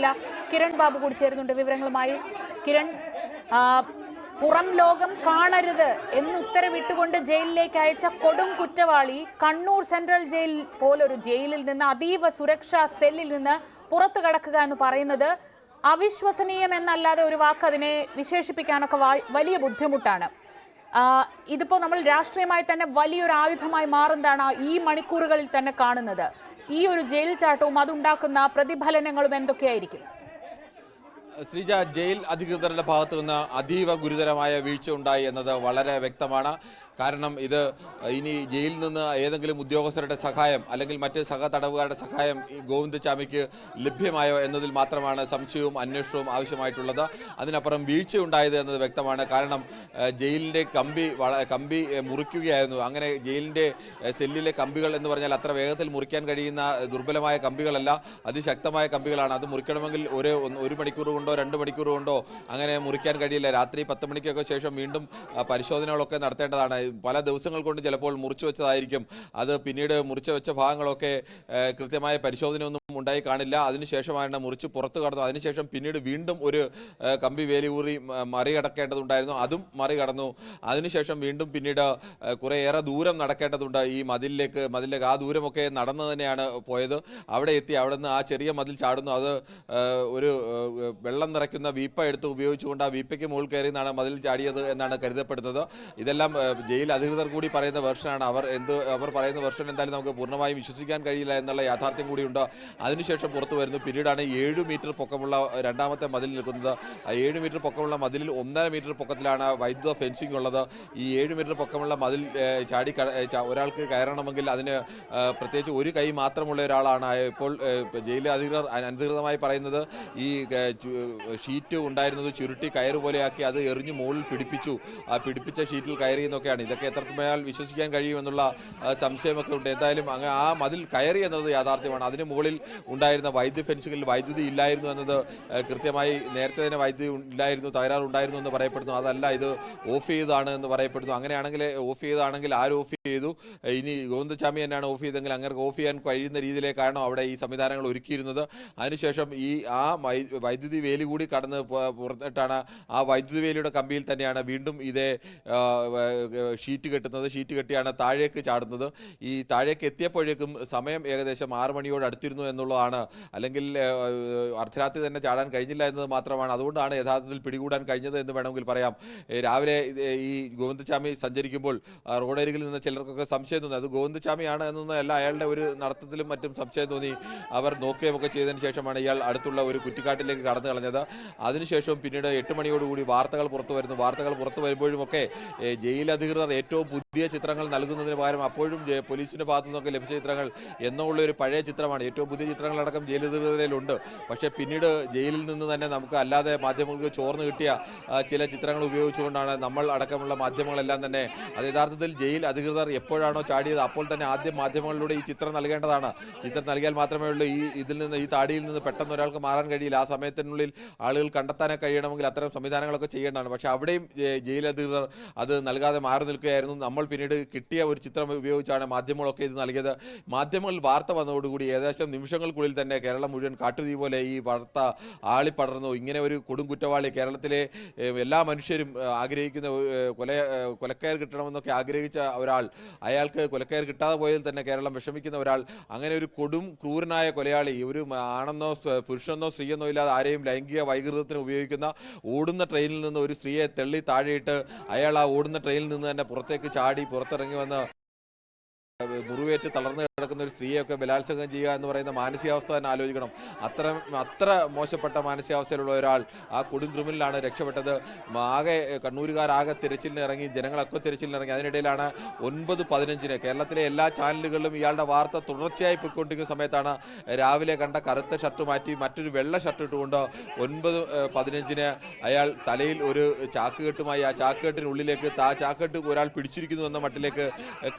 ജില്ലാ കിരൺ ബാബു കൂടി ചേരുന്നുണ്ട് വിവരങ്ങളുമായി. കിരൺ, പുറം ലോകം കാണരുത് എന്ന് ഉത്തരവിട്ടുകൊണ്ട് ജയിലിലേക്ക് അയച്ച കൊടും കുറ്റവാളി കണ്ണൂർ സെൻട്രൽ ജയിൽ പോലൊരു ജയിലിൽ നിന്ന്, അതീവ സുരക്ഷാ സെല്ലിൽ നിന്ന് പുറത്തു കടക്കുക എന്ന് പറയുന്നത് അവിശ്വസനീയം എന്നല്ലാതെ ഒരു വാക്ക് അതിനെ വിശേഷിപ്പിക്കാനൊക്കെ വലിയ ബുദ്ധിമുട്ടാണ്. ഇതിപ്പോൾ നമ്മൾ രാഷ്ട്രീയമായി തന്നെ വലിയൊരു ആയുധമായി മാറുന്നതാണ് ഈ മണിക്കൂറുകളിൽ തന്നെ കാണുന്നത്. ഈ ഒരു ജയിൽ ചാട്ടവും അതുണ്ടാക്കുന്ന പ്രതിഫലനങ്ങളും എന്തൊക്കെയായിരിക്കും? ശ്രീജ, ജയിൽ അധികൃതരുടെ ഭാഗത്തു നിന്ന് അതീവ ഗുരുതരമായ വീഴ്ച ഉണ്ടായി എന്നത് വളരെ വ്യക്തമാണ്. കാരണം ഇത് ഇനി ജയിലിൽ നിന്ന് ഏതെങ്കിലും ഉദ്യോഗസ്ഥരുടെ സഹായം അല്ലെങ്കിൽ മറ്റ് തടവുകാരുടെ സഹായം ഈ ഗോവിന്ദചാമിക്ക് ലഭ്യമായോ എന്നതിൽ മാത്രമാണ് സംശയവും അന്വേഷണവും ആവശ്യമായിട്ടുള്ളത്. അതിനപ്പുറം വീഴ്ച ഉണ്ടായത് എന്നത് വ്യക്തമാണ്. കാരണം ജയിലിൻ്റെ കമ്പി മുറിക്കുകയായിരുന്നു. അങ്ങനെ ജയിലിൻ്റെ സെല്ലിലെ കമ്പികൾ എന്ന് പറഞ്ഞാൽ അത്ര വേഗത്തിൽ മുറിക്കാൻ കഴിയുന്ന ദുർബലമായ കമ്പികളല്ല, അതിശക്തമായ കമ്പികളാണ്. അത് മുറിക്കണമെങ്കിൽ ഒരു മണിക്കൂർ കൊണ്ടോ 2 മണിക്കൂർ കൊണ്ടോ അങ്ങനെ മുറിക്കാൻ കഴിയില്ല. രാത്രി 10 മണിക്കൊക്കെ ശേഷം വീണ്ടും പരിശോധനകളൊക്കെ നടത്തേണ്ടതാണ്. പല ദിവസങ്ങൾ കൊണ്ട് ചിലപ്പോൾ മുറിച്ചു വെച്ചതായിരിക്കും. അത് പിന്നീട് മുറിച്ചു വെച്ച ഭാഗങ്ങളൊക്കെ കൃത്യമായ പരിശോധനയൊന്നും ഉണ്ടായി കാണില്ല. അതിനുശേഷമാണ് മുറിച്ച് പുറത്തു കടന്നു. അതിനുശേഷം പിന്നീട് വീണ്ടും ഒരു കമ്പി വേലിയൂറി മറികടക്കേണ്ടതുണ്ടായിരുന്നു. അതും മറികടന്നു. അതിനുശേഷം വീണ്ടും പിന്നീട് കുറേയേറെ ദൂരം നടക്കേണ്ടതുണ്ട് ഈ മതിലിലേക്ക്. ആ ദൂരമൊക്കെ നടന്നു തന്നെയാണ് പോയത്. അവിടെ എത്തി അവിടെ നിന്ന് ആ ചെറിയ മതിൽ ചാടുന്നു. അത് ഒരു വെള്ളം നിറയ്ക്കുന്ന വീപ്പ എടുത്ത് ഉപയോഗിച്ചുകൊണ്ട് ആ വീപ്പയ്ക്ക് മുകളിൽ കയറി നിന്നാണ് മതിൽ ചാടിയത് എന്നാണ് കരുതപ്പെടുന്നത്. ഇതെല്ലാം ജയിൽ അധികൃതർ കൂടി പറയുന്ന വെർഷനാണ്. അവർ പറയുന്ന വെർഷൻ എന്തായാലും നമുക്ക് പൂർണ്ണമായും വിശ്വസിക്കാൻ കഴിയില്ല എന്നുള്ള യാഥാർത്ഥ്യം കൂടിയുണ്ട്. അതിനുശേഷം പുറത്തു വരുന്നു. പിന്നീടാണ് 7 മീറ്റർ പൊക്കമുള്ള രണ്ടാമത്തെ മതിൽ നിൽക്കുന്നത്. ആ 7 മീറ്റർ പൊക്കമുള്ള മതിലിൽ 1.5 മീറ്റർ പൊക്കത്തിലാണ് വൈദ്യുത ഫെൻസിംഗ് ഉള്ളത്. ഈ 7 മീറ്റർ പൊക്കമുള്ള മതിൽ ഒരാൾക്ക് കയറണമെങ്കിൽ അതിന് പ്രത്യേകിച്ച് ഒരു കൈ മാത്രമുള്ള ഒരാളാണ്. ഇപ്പോൾ ജയിൽ അധികൃതർ അനധികൃതമായി പറയുന്നത് ഈ ഷീറ്റ് ഉണ്ടായിരുന്നത് ചുരുട്ടി കയറ് പോലെയാക്കി അത് എറിഞ്ഞു മുകളിൽ പിടിപ്പിച്ചു. ആ പിടിപ്പിച്ച ഷീറ്റിൽ കയറി എന്നൊക്കെയാണ്. ഇതൊക്കെ എത്രമേൽ വിശ്വസിക്കാൻ കഴിയുമെന്നുള്ള സംശയമൊക്കെ ഉണ്ട്. എന്തായാലും ആ മതിൽ കയറി എന്നത് യാഥാർത്ഥ്യമാണ്. അതിന് മുകളിൽ ഉണ്ടായിരുന്ന വൈദ്യുതി ഫെൻസിംഗിൽ വൈദ്യുതി ഇല്ലായിരുന്നു എന്നത് കൃത്യമായി നേരത്തെ തന്നെ വൈദ്യുതി ഇല്ലായിരുന്നു, തകരാറുണ്ടായിരുന്നു എന്ന് പറയപ്പെടുന്നു. അതല്ല, ഇത് ഓഫ് ചെയ്തതാണ് എന്ന് പറയപ്പെടുന്നു. അങ്ങനെയാണെങ്കിൽ ഓഫ് ചെയ്താണെങ്കിൽ ആര് ഓഫ് ചെയ്തു? ഇനി ഗോവിന്ദചാമി തന്നെയാണ് ഓഫ് ചെയ്തെങ്കിൽ അങ്ങനെ ഓഫ് ചെയ്യാൻ കഴിയുന്ന രീതിയിലേക്കാണോ അവിടെ ഈ സംവിധാനങ്ങൾ ഒരുക്കിയിരുന്നത്? അതിനുശേഷം ആ വൈദ്യുതി വേലി കൂടി കടന്ന് പുറത്തിട്ടാണ് ആ വൈദ്യുതി വേലിയുടെ കമ്പിയിൽ തന്നെയാണ് വീണ്ടും ഇതേ ഷീറ്റ് കെട്ടുന്നത്. ഷീറ്റ് കെട്ടിയാണ് താഴേക്ക് ചാടുന്നത്. ഈ താഴേക്ക് എത്തിയപ്പോഴേക്കും സമയം ഏകദേശം 6 മണിയോട് അടുത്തിരുന്നു എന്നുള്ളതാണ്. അല്ലെങ്കിൽ അർദ്ധരാത്രി തന്നെ ചാടാൻ കഴിഞ്ഞില്ല എന്നത് മാത്രമാണ്. അതുകൊണ്ടാണ് യഥാർത്ഥത്തിൽ പിടികൂടാൻ കഴിഞ്ഞത് എന്ന് വേണമെങ്കിൽ പറയാം. രാവിലെ ഈ ഗോവിന്ദചാമി സഞ്ചരിക്കുമ്പോൾ റോഡരികിൽ നിന്ന് ചിലർക്കൊക്കെ സംശയം തോന്നി അത് ഗോവിന്ദചാമിയാണ് എന്നല്ല, അയാളുടെ ഒരു നടത്തത്തിലും മറ്റും സംശയം തോന്നി. അവർ നോക്കുകയൊക്കെ ചെയ്തതിന് ശേഷമാണ് ഇയാൾ അടുത്തുള്ള ഒരു കുറ്റിക്കാട്ടിലേക്ക് കടന്നു കളഞ്ഞത്. അതിനുശേഷം പിന്നീട് 8 മണിയോടുകൂടി വാർത്തകൾ പുറത്തു വരുന്നു. വാർത്തകൾ പുറത്തു വരുമ്പോഴുമൊക്കെ ജയിൽ അധികൃതർ ഏറ്റവും പുതിയ ചിത്രങ്ങൾ നൽകുന്നതിന് പകരം അപ്പോഴും പോലീസിന്റെ ഭാഗത്തു നിന്നൊക്കെ ലഭിച്ച ചിത്രങ്ങൾ എന്നുള്ള ഒരു പഴയ ചിത്രമാണ്. ഏറ്റവും പുതിയ ചിത്രങ്ങളടക്കം ജയിൽ അധികൃതരിലുണ്ട്. പക്ഷേ പിന്നീട് ജയിലിൽ നിന്ന് തന്നെ നമുക്ക് അല്ലാതെ മാധ്യമങ്ങൾക്ക് ചോർന്ന് കിട്ടിയ ചില ചിത്രങ്ങൾ ഉപയോഗിച്ചുകൊണ്ടാണ് നമ്മൾ അടക്കമുള്ള മാധ്യമങ്ങളെല്ലാം തന്നെ അത് യഥാർത്ഥത്തിൽ ജയിൽ അധികൃതർ എപ്പോഴാണോ ചാടിയത് അപ്പോൾ തന്നെ ആദ്യം മാധ്യമങ്ങളിലൂടെ ഈ ചിത്രം നൽകേണ്ടതാണ്. ചിത്രം നൽകിയാൽ മാത്രമേ ഉള്ളൂ ഈ താടിയിൽ നിന്ന് പെട്ടെന്ന് ഒരാൾക്ക് മാറാൻ കഴിയില്ല. ആ സമയത്തിനുള്ളിൽ ആളുകൾ കണ്ടെത്താനൊക്കെ കഴിയണമെങ്കിൽ അത്തരം സംവിധാനങ്ങളൊക്കെ ചെയ്യേണ്ടതാണ്. പക്ഷേ അവിടെയും ജയിൽ അധികൃതർ അത് നൽകാതെ മാറി നിൽക്കുകയായിരുന്നു. നമ്മൾ പിന്നീട് കിട്ടിയ ഒരു ചിത്രം ഉപയോഗിച്ചാണ് മാധ്യമങ്ങളൊക്കെ ഇത് നൽകിയത്. മാധ്യമങ്ങളിൽ വാർത്ത വന്നതോടുകൂടി ഏകദേശം നിമിഷങ്ങൾക്കുള്ളിൽ തന്നെ കേരളം മുഴുവൻ കാട്ടുതീ പോലെ ഈ വാർത്ത ആളിപ്പടർന്നു. ഇങ്ങനെ ഒരു കൊടും കുറ്റവാളി, കേരളത്തിലെ എല്ലാ മനുഷ്യരും ആഗ്രഹിക്കുന്ന കൊലക്കയർ കിട്ടണമെന്നൊക്കെ ആഗ്രഹിച്ച ഒരാൾ, അയാൾക്ക് കൊലക്കയർ കിട്ടാതെ പോയതിൽ തന്നെ കേരളം വിഷമിക്കുന്ന ഒരാൾ, അങ്ങനെ ഒരു കൊടും ക്രൂരനായ കൊലയാളി, ഒരു ആണെന്നോ പുരുഷനെന്നോ സ്ത്രീയെന്നോ ഇല്ലാതെ ആരെയും ലൈംഗിക വൈകൃതത്തിന് ഉപയോഗിക്കുന്ന, ഓടുന്ന ട്രെയിനിൽ നിന്ന് ഒരു സ്ത്രീയെ തള്ളി താഴെയിട്ട് അയാൾ ആ ഓടുന്ന ട്രെയിനിൽ നിന്ന് തന്നെ പുറത്തേക്ക് ചാടി പുറത്തിറങ്ങി വന്ന് മുറിവേറ്റ് തളർന്നു കിടക്കുന്ന ഒരു സ്ത്രീയൊക്കെ ബലാത്സംഗം ചെയ്യുക എന്ന് പറയുന്ന മാനസികാവസ്ഥ തന്നെ ആലോചിക്കണം. അത്ര മോശപ്പെട്ട മാനസികാവസ്ഥയിലുള്ള ഒരാൾ ആ കൊടും ക്രിമിനലാണ് രക്ഷപ്പെട്ടത്. കണ്ണൂരുകാരാകെ തിരച്ചിലിന് ഇറങ്ങി, ജനങ്ങളൊക്കെ തിരച്ചിലിന് ഇറങ്ങി. അതിനിടയിലാണ് 9:15 കേരളത്തിലെ എല്ലാ ചാനലുകളിലും ഇയാളുടെ വാർത്ത തുടർച്ചയായി പോയിക്കൊണ്ടിരിക്കുന്ന സമയത്താണ് രാവിലെ കണ്ട കറുത്ത ഷർട്ട് മാറ്റി മറ്റൊരു വെള്ള ഷർട്ട് ഇട്ടുകൊണ്ട് 9:15 അയാൾ തലയിൽ ഒരു ചാക്കുകെട്ടുമായി ആ ചാക്കുകെട്ടിനുള്ളിലേക്ക് ചാക്കുകെട്ട് ഒരാൾ പിടിച്ചിരിക്കുന്നു എന്ന മട്ടിലേക്ക്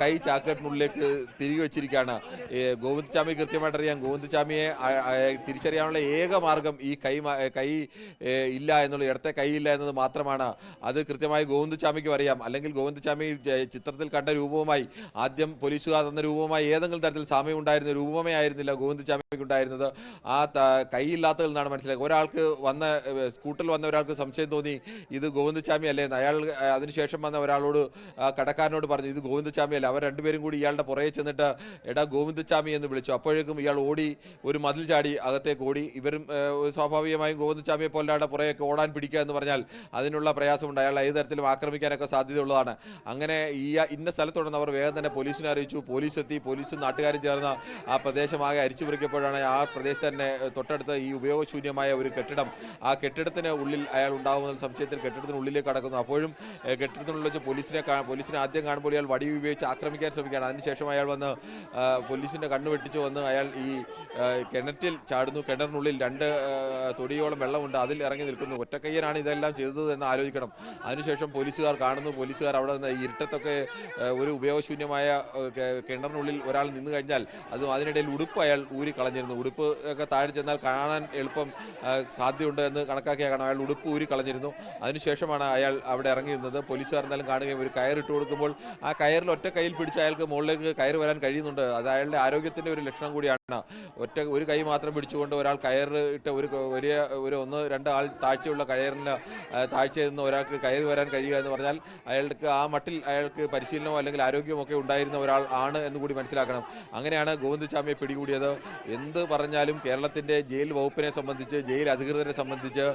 കൈ ചാക്കുകെട്ടിനുള്ളിലേക്ക് അയാൾക്ക് തിരികെ വെച്ചിരിക്കുകയാണ്. ഗോവിന്ദചാമി കൃത്യമായിട്ട് അറിയാം. ഗോവിന്ദചാമിയെ തിരിച്ചറിയാനുള്ള ഏക മാർഗം ഈ കൈ ഇല്ല എന്നുള്ള ഇടത്തെ കൈയില്ല എന്നത് മാത്രമാണ്. അത് കൃത്യമായി ഗോവിന്ദചാമിക്കും അറിയാം. അല്ലെങ്കിൽ ഗോവിന്ദചാമി ചിത്രത്തിൽ കണ്ട രൂപവുമായി, ആദ്യം പോലീസുകാർ തന്ന രൂപവുമായി ഏതെങ്കിലും തരത്തിൽ സാമ്യം ഉണ്ടായിരുന്ന രൂപമേ ആയിരുന്നില്ല ഗോവിന്ദചാമിക്ക് ഉണ്ടായിരുന്നത്. ആ കൈയില്ലാത്തതിൽ നിന്നാണ് മനസ്സിലാക്കുക. ഒരാൾക്ക് സ്കൂട്ടറിൽ വന്ന ഒരാൾക്ക് സംശയം തോന്നി ഇത് ഗോവിന്ദചാമി അല്ലേ എന്ന്. അയാൾ അതിനുശേഷം വന്ന ഒരാളോട്, കടക്കാരനോട് പറഞ്ഞു ഇത് ഗോവിന്ദചാമി അല്ല. അവർ രണ്ടുപേരും കൂടി ഇയാളുടെ പുറകെ ചെന്നിട്ട് എടാ ഗോവിന്ദചാമി എന്ന് വിളിച്ചു. അപ്പോഴേക്കും ഇയാൾ ഓടി, ഒരു മതിൽ ചാടി അകത്തേക്ക് ഓടി. ഇവരും സ്വാഭാവികമായും ഗോവിന്ദചാമിയെ പോലാടെ പുറകെയൊക്കെ ഓടാൻ പിടിക്കുക എന്ന് പറഞ്ഞാൽ അതിനുള്ള പ്രയാസമുണ്ട്. അയാൾ ഏത് തരത്തിലും ആക്രമിക്കാനൊക്കെ സാധ്യതയുള്ളതാണ്. അങ്ങനെ ഇന്ന സ്ഥലത്തുണ്ടെന്ന് അവർ വേഗം തന്നെ പോലീസിനെ അറിയിച്ചു. പോലീസ് എത്തി. പോലീസും നാട്ടുകാരും ചേർന്ന് ആ പ്രദേശമാകെ അരിച്ചുപറിക്കപ്പോഴാണ് ആ പ്രദേശത്ത് തന്നെ തൊട്ടടുത്ത് ഈ ഉപയോഗശൂന്യമായ ഒരു കെട്ടിടം, ആ കെട്ടിടത്തിന് ഉള്ളിൽ അയാൾ ഉണ്ടാകുന്ന സംശയത്തിൽ കെട്ടിടത്തിനുള്ളിലേക്ക് കടക്കുന്നു. അപ്പോഴും കെട്ടിടത്തിനുള്ളിൽ വെച്ച് പോലീസിനെ ആദ്യം കാണുമ്പോൾ ഇയാൾ വടി ഉപയോഗിച്ച് ആക്രമിക്കാൻ ശ്രമിക്കുകയാണ്. അതിനുശേഷം അയാൾ വന്ന് പോലീസിന്റെ കണ്ണു വെട്ടിച്ച് വന്ന് അയാൾ ഈ കിണറ്റിൽ ചാടുന്നു. കിണറിനുള്ളിൽ 2 തൊടിയോളം വെള്ളമുണ്ട്, അതിൽ ഇറങ്ങി നിൽക്കുന്നു. ഒറ്റക്കയ്യനാണ് ഇതെല്ലാം ചെയ്തത് എന്ന് ആലോചിക്കണം. അതിനുശേഷം പോലീസുകാർ കാണുന്നു. പോലീസുകാർ അവിടെ നിന്ന് ഇരുട്ടത്തൊക്കെ ഒരു ഉപയോഗശൂന്യമായ കിണറിനുള്ളിൽ ഒരാൾ നിന്ന് കഴിഞ്ഞാൽ അതിനിടയിൽ ഉടുപ്പ് അയാൾ ഊരി കളഞ്ഞിരുന്നു. ഉടുപ്പ് ഒക്കെ താഴെ ചെന്നാൽ കാണാൻ എളുപ്പം സാധ്യതയുണ്ട് എന്ന് കണക്കാക്കിയാൽ കാണാം. അയാൾ ഉടുപ്പ് ഊരി കളഞ്ഞിരുന്നു. അതിനുശേഷമാണ് അയാൾ അവിടെ ഇറങ്ങി നിന്നത്. പോലീസുകാർ എന്തായാലും കാണുകയും ഒരു കയറിട്ട് കൊടുക്കുമ്പോൾ ആ കയറിൽ ഒറ്റ കയ്യിൽ പിടിച്ച് അയാൾക്ക് മുകളിലേക്ക് കയറി വരാൻ കഴിയുന്നുണ്ട്. അത് അയാളുടെ ആരോഗ്യത്തിൻ്റെ ഒരു ലക്ഷണം കൂടിയാണ്. ഒരു കൈ മാത്രം പിടിച്ചുകൊണ്ട് ഒരാൾ കയറിട്ട് ഒരു 1-2 ആൾ താഴ്ചയുള്ള കയറിന് താഴ്ചയിൽ നിന്ന് ഒരാൾക്ക് കയറി വരാൻ കഴിയുക എന്ന് പറഞ്ഞാൽ അയാൾക്ക് ആ മട്ടിൽ അയാൾക്ക് പരിശീലനമോ അല്ലെങ്കിൽ ആരോഗ്യമോ ഒക്കെ ഉണ്ടായിരുന്ന ഒരാൾ ആണ് എന്ന് കൂടി മനസ്സിലാക്കണം. അങ്ങനെയാണ് ഗോവിന്ദചാമിയെ പിടികൂടിയത്. എന്ത് പറഞ്ഞാലും കേരളത്തിൻ്റെ ജയിൽ വകുപ്പിനെ സംബന്ധിച്ച്, ജയിൽ അധികൃതരെ സംബന്ധിച്ച്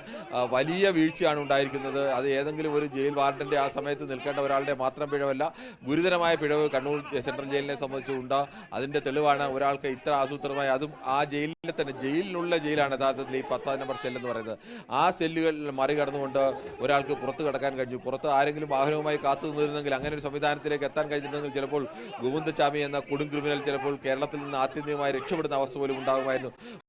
വലിയ വീഴ്ചയാണ് ഉണ്ടായിരിക്കുന്നത്. അത് ഏതെങ്കിലും ഒരു ജയിൽ വാർഡൻ്റെ ആ സമയത്ത് നിൽക്കേണ്ട ഒരാളുടെ മാത്രം പിഴവല്ല, ഗുരുതരമായ പിഴവ് കണ്ണൂർ സെൻട്രൽ ജയിലിനെ സംബന്ധിച്ച് ഉണ്ട്. അതിൻ്റെ തെളിവാണ് ഒരാൾക്ക് ഇത്ര ആസൂത്രിതമായി, അതും ആ ജയിലിലെ തന്നെ, ജയിലിനുള്ള ജയിലാണ് യഥാർത്ഥത്തിൽ ഈ 10 നമ്പർ സെൽ എന്ന് പറയുന്നത്. ആ സെല്ലുകൾ മറികടന്നുകൊണ്ട് ഒരാൾക്ക് പുറത്ത് കടക്കാൻ കഴിഞ്ഞു. പുറത്ത് ആരെങ്കിലും വാഹനവുമായി കാത്തു നിന്നിരുന്നെങ്കിൽ, അങ്ങനെ ഒരു സംവിധാനത്തിലേക്ക് എത്താൻ കഴിഞ്ഞിരുന്നെങ്കിൽ ചിലപ്പോൾ ഗോവിന്ദചാമി എന്ന കൊടും ക്രിമിനൽ ചിലപ്പോൾ കേരളത്തിൽ നിന്ന് ആത്യന്തികമായി രക്ഷപ്പെടുന്ന അവസ്ഥ പോലും ഉണ്ടാകുമായിരുന്നു.